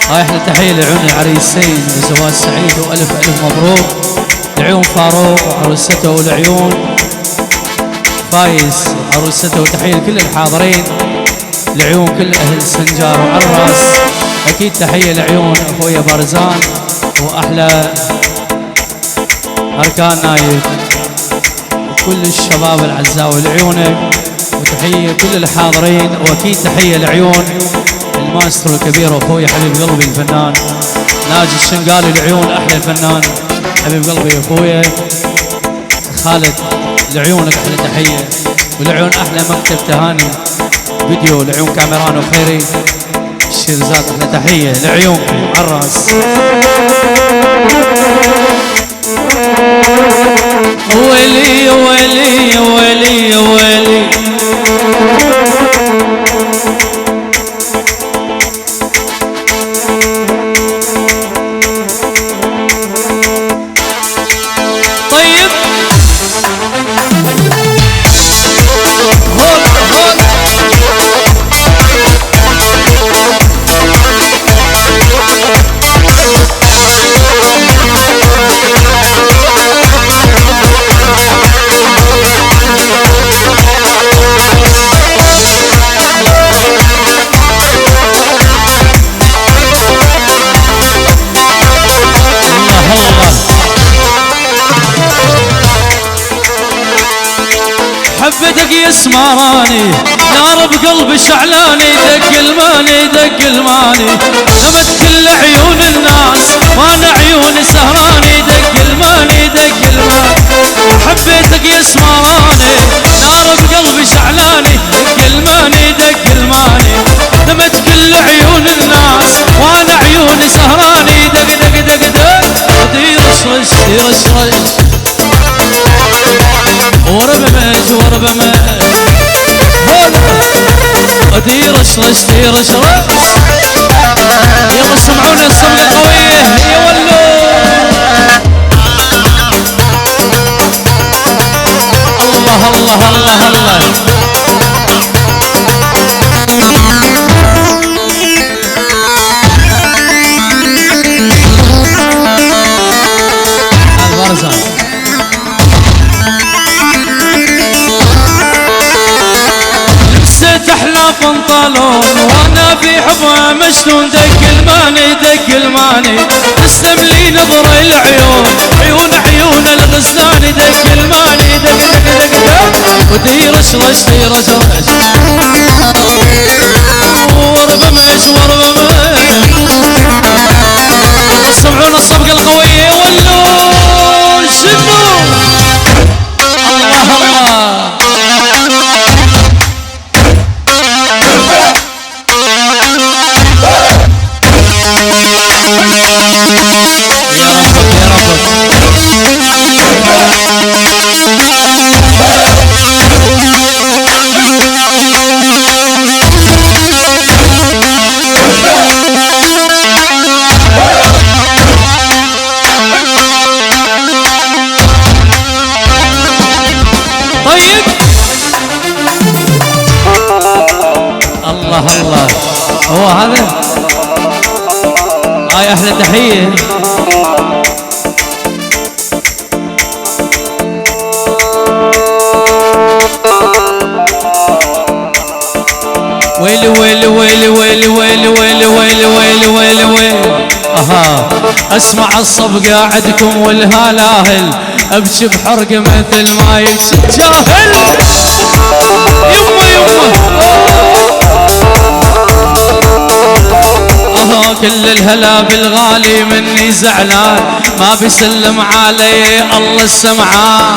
هاي احلى تحية لعيون العريسين وزواج سعيد والف الف مبروك لعيون فاروق وعروسته ولعيون فايز عروسته، وتحية لكل الحاضرين لعيون كل اهل سنجار وعراس. اكيد تحية لعيون اخويا بارزان واحلى اركان نايف وكل الشباب العزاء ولعيونه، وتحية كل الحاضرين. واكيد تحية لعيون الماسترو الكبير واخوي حبيب قلبي الفنان ناجي الشنقالي، لعيون احلى الفنان حبيب قلبي اخويا خالد، لعيونك احلى تحيه، ولعيون احلى مكتب تهاني فيديو، لعيون كاميران وخيري الشيرزات احلى تحيه لعيون عراس. ويلي ويلي ويلي ويلي حبتك يا سمراني نار بقلبي شعلاني، دق الماني دق الماني نمت كل عيون الناس وانا عيوني سهراني، دق الماني دق الماني. حبيتك يا سمراني نار بقلبي شعلاني، دق الماني دق الماني نمت كل عيون الناس وانا عيوني سهراني، دق دق دق دق دير رش دير رش وربمش وربمش دير رش رش دير رش رش. يلا سمعونا الصمة القوية يا ولو. الله الله الله الله البرزان. احلى بنطلون وانا في حبها مجنون، دق الماني دق الماني تسلم لي نظر العيون عيون عيون الغزلاني، دق الماني دق دق دق دق ودير رش رش دير رش رش وربمش وربمش. سمعونا الصفقة القوية ولو شنو. الله الله الله الله. هو هذا هاي احلى تحيه. ويلي ويلي ويلي ويلي ويلي ويلي ويلي ويلي ويلي ويلي. اها اسمع الصب قاعدكم والهلاهل ابكي بحرق مثل ما يبكي الجاهل. يمه يمه كل الهلا بالغالي مني زعلان ما بيسلم علي الله السمعان.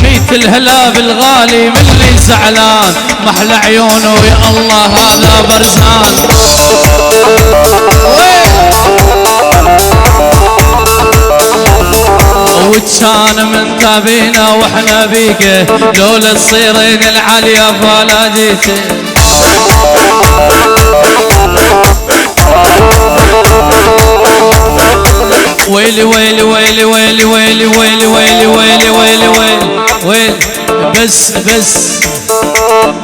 ميت الهلا بالغالي مني زعلان محلى عيونه يا الله هذا برزان. وكان من تابينا واحنا بيكه لولا تصيرين العالية فلا جيتي. ويلي ويلي ويلي ويلي ويلي ويلي ويلي ويلي ويلي ويلي ويلي بس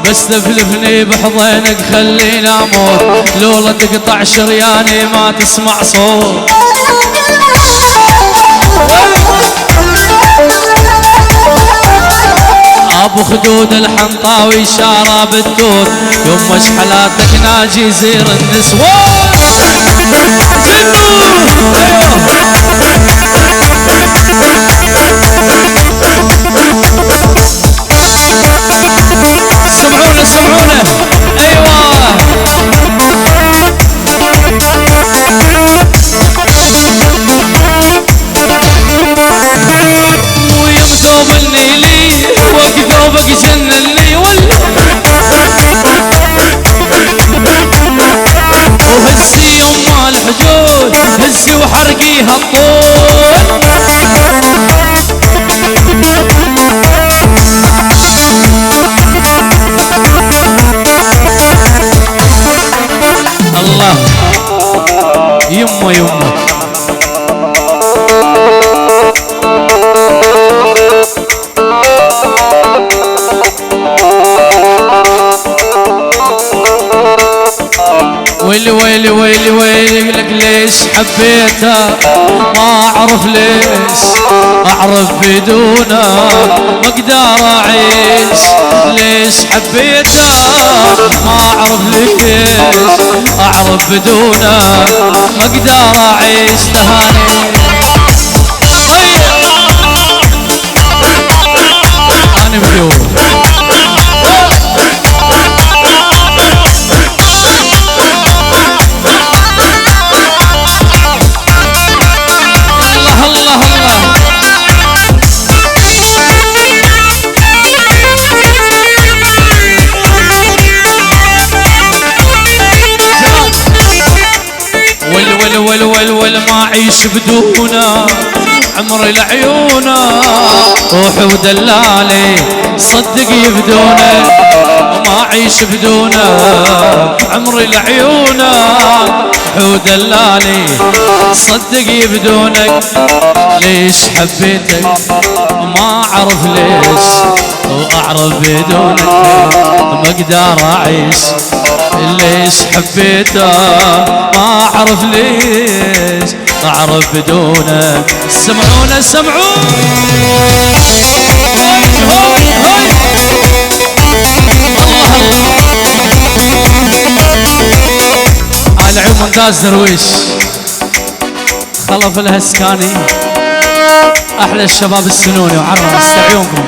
بس تفلفني بحضنك خليني اموت، لولا تقطع شرياني ما تسمع صوت. ابو خدود الحنطاوي شارب بالدود، يوم مشحلاتك ناجي زير النسوان. سمعونا سمعونا ايوه. ويم ثوب النيلي وقثوبك جنني وهزي يما الحجود هزي وحرقيها الطول. الله يما يما ويلي ويلي ويلي ويلي لك ليش حبيتها ما اعرف ليش اعرف بدونك ما اقدر اعيش. ليش حبيتها ما اعرف ليش اعرف بدونك ما اقدر اعيش. تهاني انا مجوز ول ما اعيش بدونه عمري لعيونه روحي ودلالي صدق يبدونه. وما اعيش بدونه عمري لعيونه روحي ودلالي صدق يبدونك. ليش حبيتك ما اعرف ليش واعرف بدونك ما اقدر اعيش. ليش حبيته ما اعرف ليش اعرف بدونك. سمعونا سمعونا على عيون ممتاز درويش خلف الهسكاني احلى الشباب السنوني وعرب استعيونكم.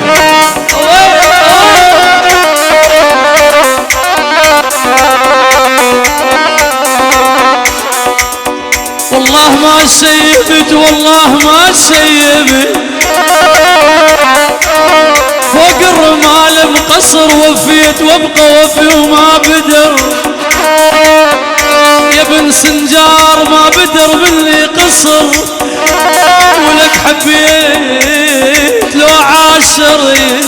والله ما سيبت والله ما سيبت فوق الرمال مقصر وفيت وابقى وفي وما بدر. يا ابن سنجار ما بدر مني قصر ولك حبيت لو عاشري.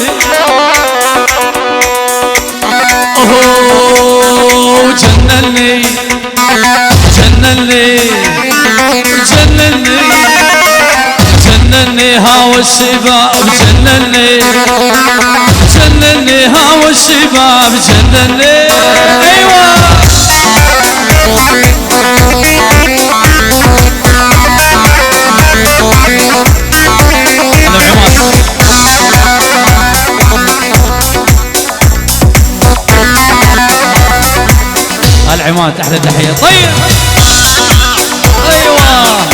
اوه جنني جنني جنني جنني هاوى الشباب جنني جنني هاوى الشباب جنني. ايوه العماد احلى تحيه. طيب ايوه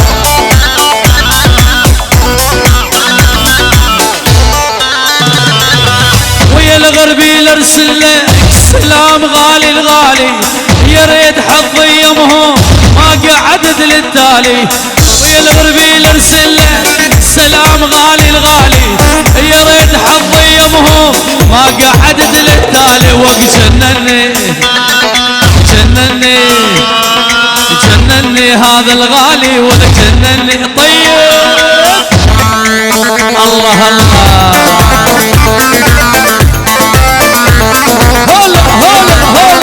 ويا الغربي لارسل لك سلام غالي الغالي يا ريت حظي يمهم ما قعدت للتالي. ويا الغربي لارسل لك سلام غالي الغالي يا ريت حظي يمهم ما قعدت للتالي. وجنني جنني جنني هذا الغالي ولا جنني. طيب الله الله هلا هلا هلا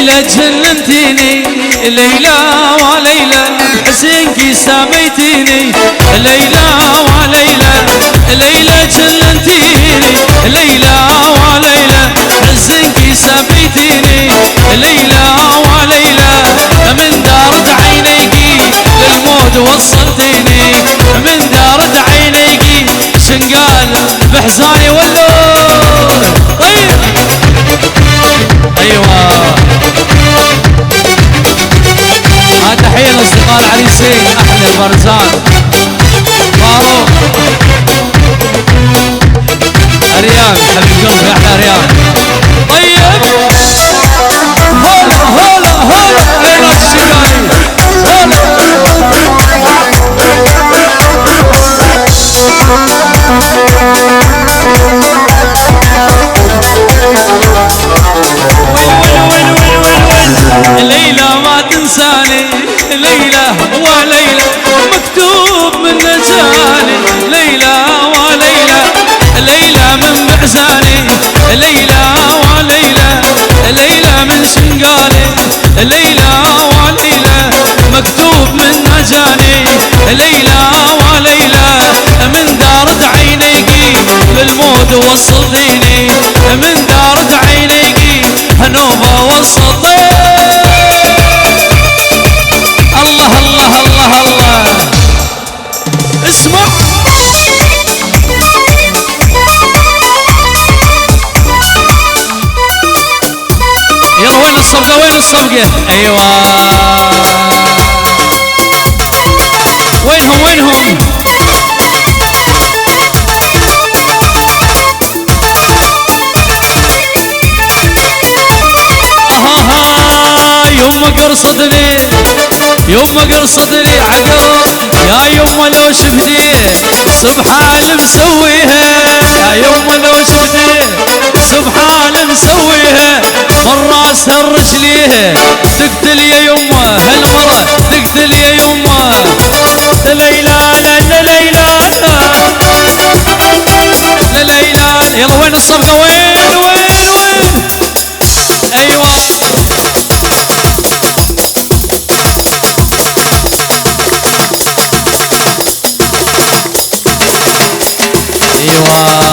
ليلى جننتيني ليلى وليلى حسينك ساميتيني ليلى وليلى ليلى جننتيني ليلى وليلى حسينك ساميتيني ليلى وليلى من دارة عينيكي للموت وصلتيني من دارة عينيكي شنقال بحزاني ولو طيب ايوه تحية لاصدقاء العريسين احلى البرزان فاروق ريان حبيب قلبي احلى ريان طيب هلا هلا هلا علينا الشقايق ليلى ما تنساني ليلى وليلى مكتوب من نجاني ليلى وليلى ليلى من معزاني ليلى وليلى ليلى من شنقالي ليلى وليلى مكتوب من نجاني ليلى وليلى من دارة عينيكي للموت وصلتيني من دارة عينيكي نوبة وصلتيني الله الله الله الله اسمع يلا وين الصفقة وين الصفقة ايوه وينهم وينهم يوم قرصتني يوم قرصتني عقل يا يوم لو شفتي سبحان مسويها يا يوم لو شفتي سبحان مسويها من راسها الرجليه تقتل يا يمه هالمرة تقتل يا يمه ليلى لا ليلى لا ليلى يلا وين الصفقة وين وين وين ايوه ايوه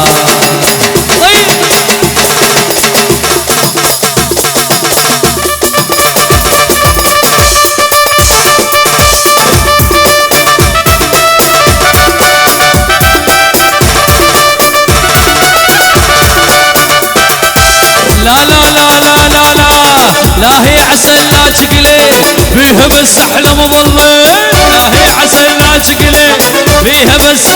طيب لا لا لا لا لا لا لا هي عسل لا شكلي فيها بس احلى مظلة لا هي عسل لا شكلي فيها بس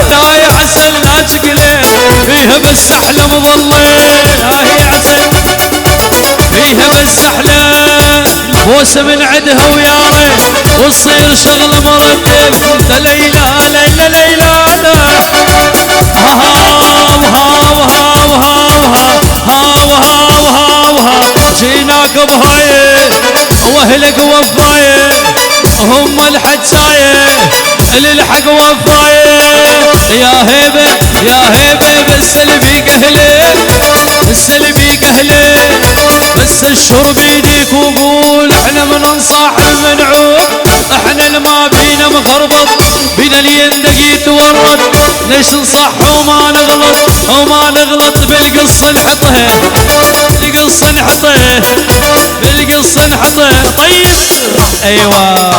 لا هي عسل لا شكلي فيها بس احلى مظلة لا هي عسل فيها بس احلى بوسه من عدها ويا ريت وتصير شغله مرتب ليلى ليلى ليلى جيناك بهايه واهلك وفايه هم الحجايه للحق وفايه يا هيبه يا هيبه بس اللي بيك اهلك بس اللي بيك اهلك بس الشرب يديك وقول احنا من انصاح المنعوب احنا اللي ما بينا مخربط بينا اللي يندق يتورط ليش نصح وما نغلط وما نغلط بالقصه نحطها بالقصه نحطها بالقصه نحطها طيب ايوه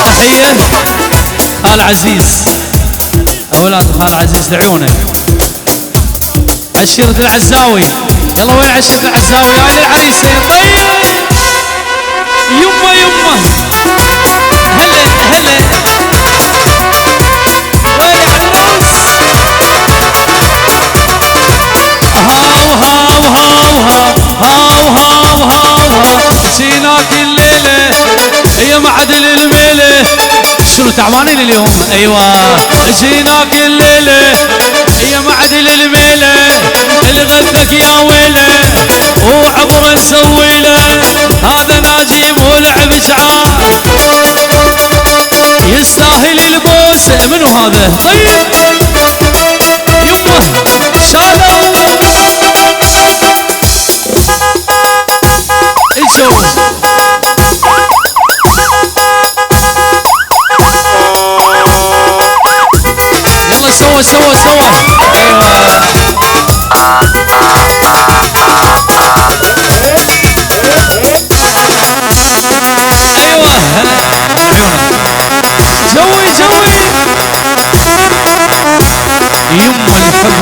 تحيه خال عزيز اولاد خال عزيز لعيونه عشيرة العزاوي يلا وين عشيرة العزاوي هاي العريسين طيب يمه يمه هلا هلا وين العروس هاو هاو هاو هاو هاو هاو جيناك الليله هي معدل الميله شنو تعبانين اليوم ايوه جيناك الليله هي معدل الميله اللي غثك يا ويله وعبره نسوي له هذا ناجيب ولعب شعار يستاهل البوسه منو هذا طيب شو يلا سوا سوا سوا. ايوه جوي جوي يما الحب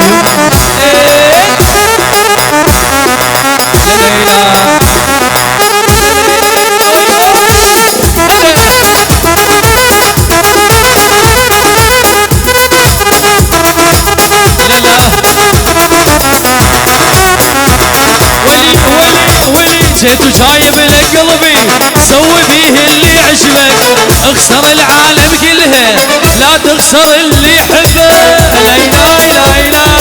جيت وجايب لك قلبي سوي فيه اللي يعجبك اخسر العالم كلها لا تخسر اللي يحبك. لا اله الا اله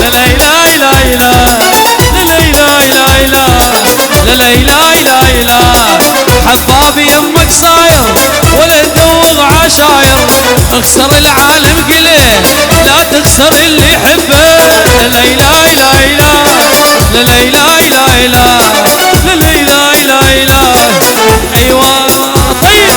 لا اله الا اله لا اله الا اله لا اله الا اله حبابي يمك صاير ولا تدوغ عشاير اخسر العالم كله لا تخسر اللي يحبك. لا اله الا اله لا اله الا اله لا اله الا اله. ايوه طيب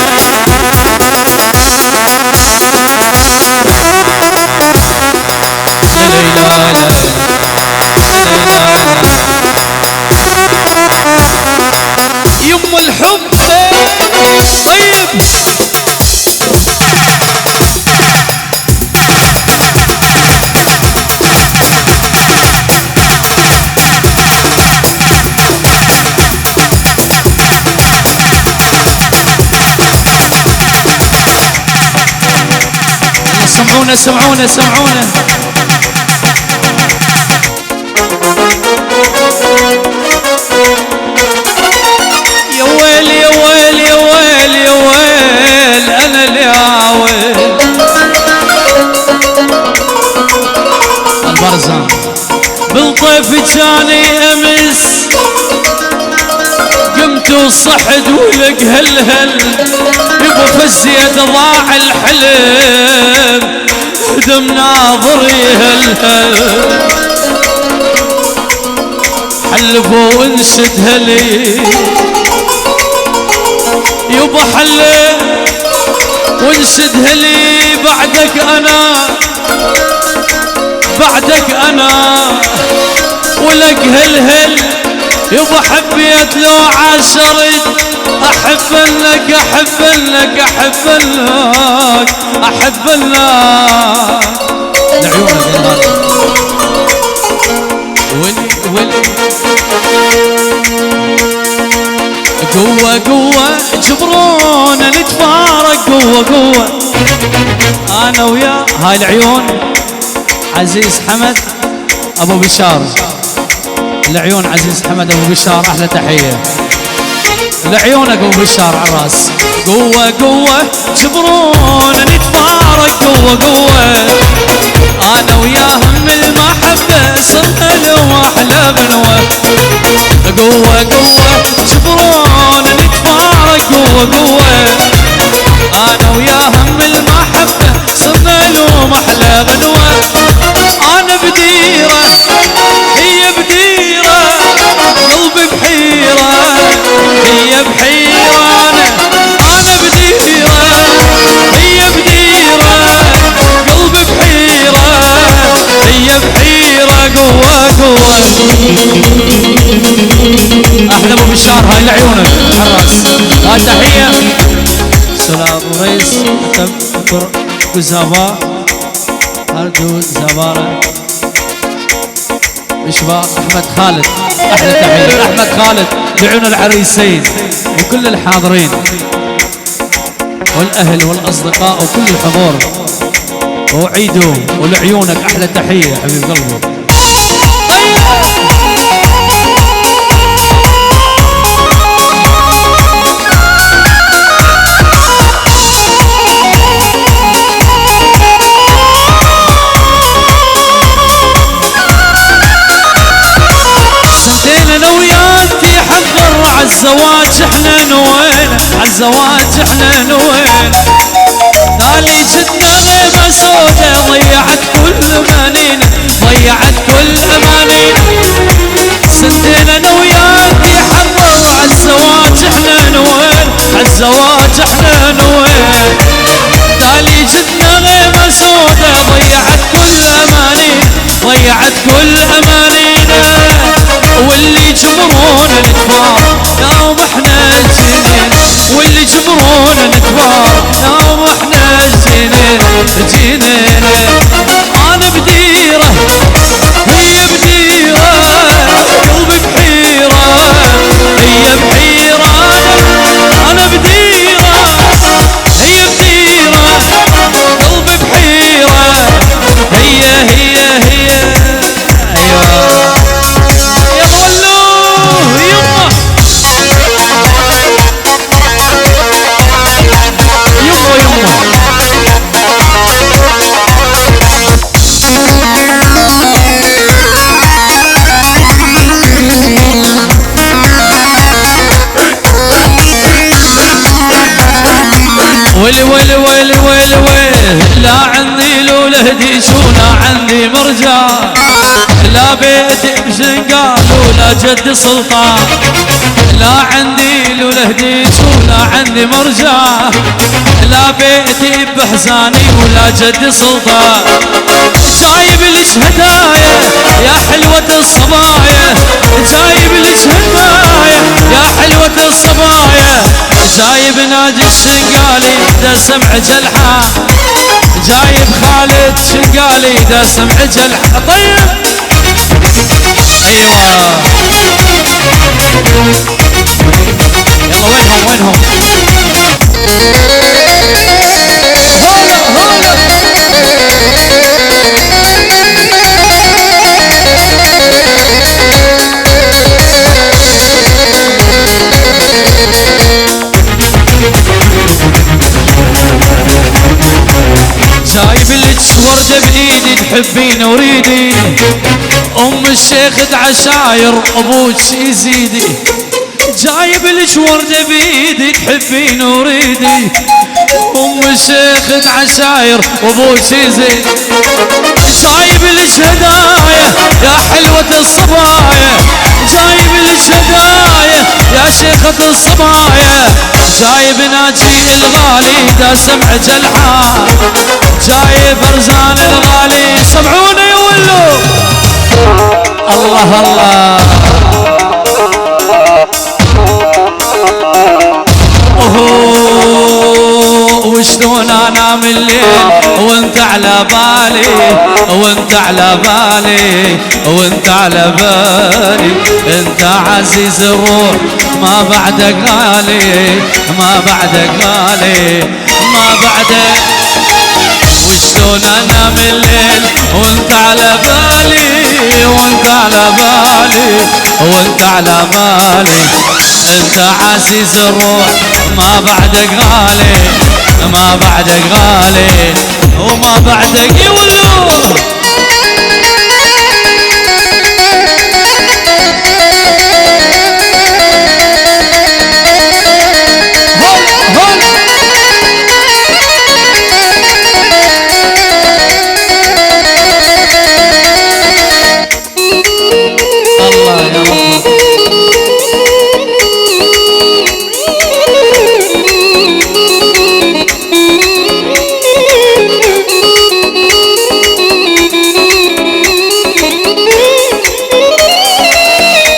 يم الحب طيب سمعونا سمعونا سمعونا. يا ويل يا ويل يا ويل يا ويل انا اللي عاويل البرزان بالطيف جاني امس قمت وصحد ولك هلهل يبا فالزيد ضاع الحلم دم ناظري هلهل حلفوا وانشد هلي يبا حلف وانشد هلي بعدك انا ولك هلهل يبا حبيت لو عاشرت احبلك احبلك احبلك احبلك لعيونك يا غالي ولي قوة قوة جبرونا نتفارق قوة قوة انا ويا هاي العيون عزيز حمد ابو بشار العيون عزيز حمد ابو بشار احلى تحيه لعيونك ابو بشار عراس. قوه قوه جبرونا نتفارق قوه قوه انا وياهم المحبه صرنا لو احلى بنوه. قوه قوه جبرونا نتفارق قوه قوه انا وياهم المحبه صرنا لو احلى بنوه. انا بديره هي بديره قلبي بحيره هي بحيره انا بديره هي بديره قلبي بحيره هي بحيره. قوه قوه احلى ابو بشار هاي لعيونك حراس. هاي تحيه سلام رئيس دكتور بزابا هردو زباره اشباه احمد خالد احلى تحيه احمد خالد لعيون العريسين وكل الحاضرين والاهل والاصدقاء وكل الحضور وعيدوا ولعيونك احلى تحيه حبيب قلبي. انا وياك حضر عالزواج احنا نوين عالزواج احنا نوين تالي جدنا غيبه سودا ضيعت كل امانينا ضيعت كل امانينا. سنتين انا وياك حضر عالزواج الزواج احنا نوين تالي جدنا غيمة سودة ضيعت كل امانينا ضيعت كل امانينا واللي يجبرون الكبار يوم احنا الجنين واللي يجبرون الكبار يوم احنا الجنين جنين انا بديره هي بديره قلبي بحيره هي بحيره انا بديره هي بديره قلبي بحيره هي ايوه ويلي ويلي ويلي ويلي ويلي لا عندي لولا هديش ولا عندي مرجان لا بيتي بشنقال ولا جد سلطان لا عندي لولا هديش ولا عندي مرجان لا بيتي بحزاني ولا جد سلطان جايب لك هدايا يا حلوة الصبايا جايب لك هدايا يا حلوة الصبايا جايب ناجي الشنقالي دا سمع جلحة جايب خالد شنقالي دا سمع جلحة طيب ايوه يلا وينهم جايب لك وردة بايدي تحبين وريدي ام الشيخ عشاير ابوك يزيدي جايب لك وردة بايدي تحبين وريدي ام الشيخ عشاير وابوك يزيد جايب لك هدايا يا حلوة الصبايا جايب لك هدايا يا شيخة الصبايا جايب ناجي الغالي دا سمع جلحة جايب فرزان الغالي سمعوني يولوا الله الله وشلون انام الليل وانت على بالي وانت على بالي وانت على بالي انت عزيز الروح ما بعدك غالي ما بعدك غالي ما بعدك وشلون انام الليل وانت على بالي وانت على بالي وانت على بالي انت عزيز الروح ما بعدك غالي ما بعدك غالي وما بعدك يولو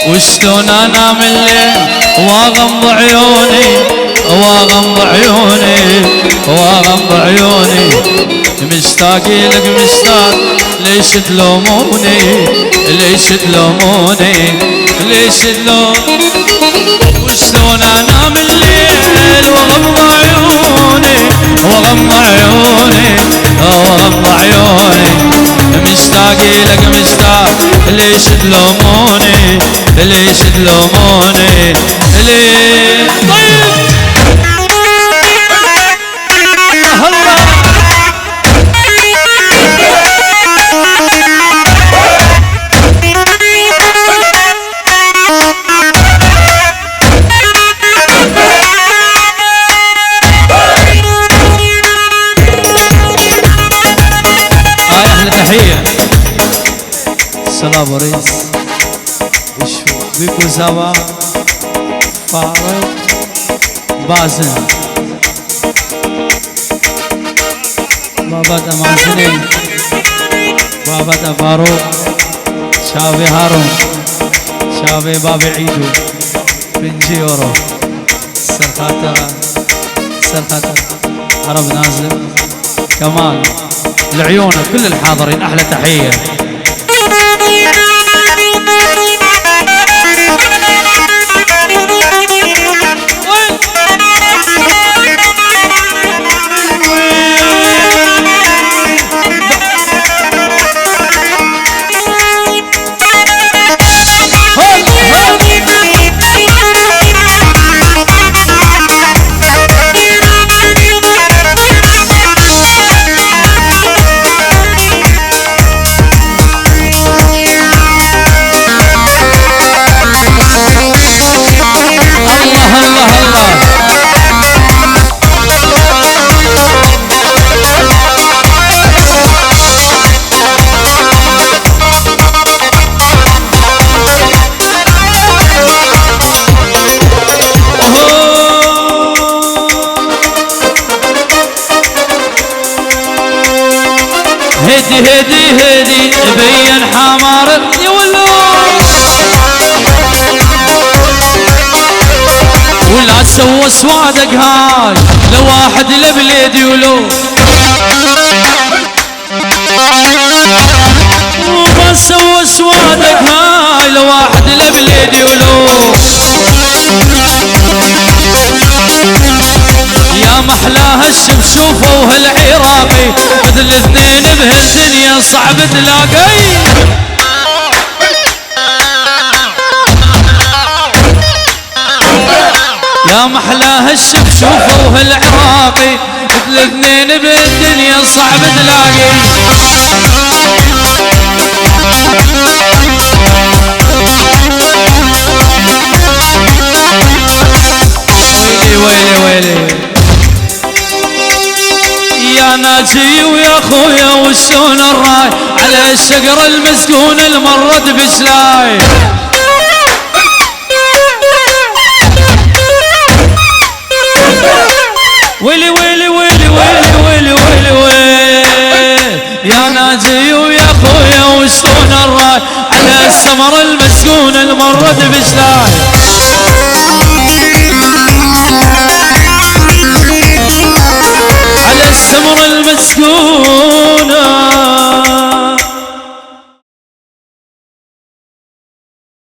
وشلون انام الليل واغمض عيوني واغمض عيوني واغمض عيوني مشتاق لك مشتاق ليش تلوموني ليش تلوموني ليش تلوموني وشلون انام الليل واغمض عيوني واغمض عيوني واغمض عيوني مشتاق لك مشتاق ليش تلوموني ليش تلوموني ليه طيب احلى تحيه السلام ريس بيكو زوا فارق باسم بابا مازني بابا فاروق شافي هارون شافي بابي عيدو بنجي يورو سرخاترة عرب نازل كمال العيون كل الحاضرين احلى تحيه. هدي بين حمار يولو ولا سوى سوادق هاي لواحد لبليد يولو وما سوى سوادق هاي لواحد لبليد يولو يا محلاها الشفشوفة وهالعراقي مثل الاثنين بهالدنيا صعب تلاقي. يا محلاها الشفشوفة وهالعراقي مثل الاثنين بهالدنيا صعب تلاقي. ويلي يا ناجي ويا خويا وشون الراي على الشجرة المسكونة المرد بشلاي. ويلي ويلي ويلي ويلي ويلي ويلي ويلي يا ناجي ويا خويا وشون الراي على السمرة المسكونة المرد بشلاي.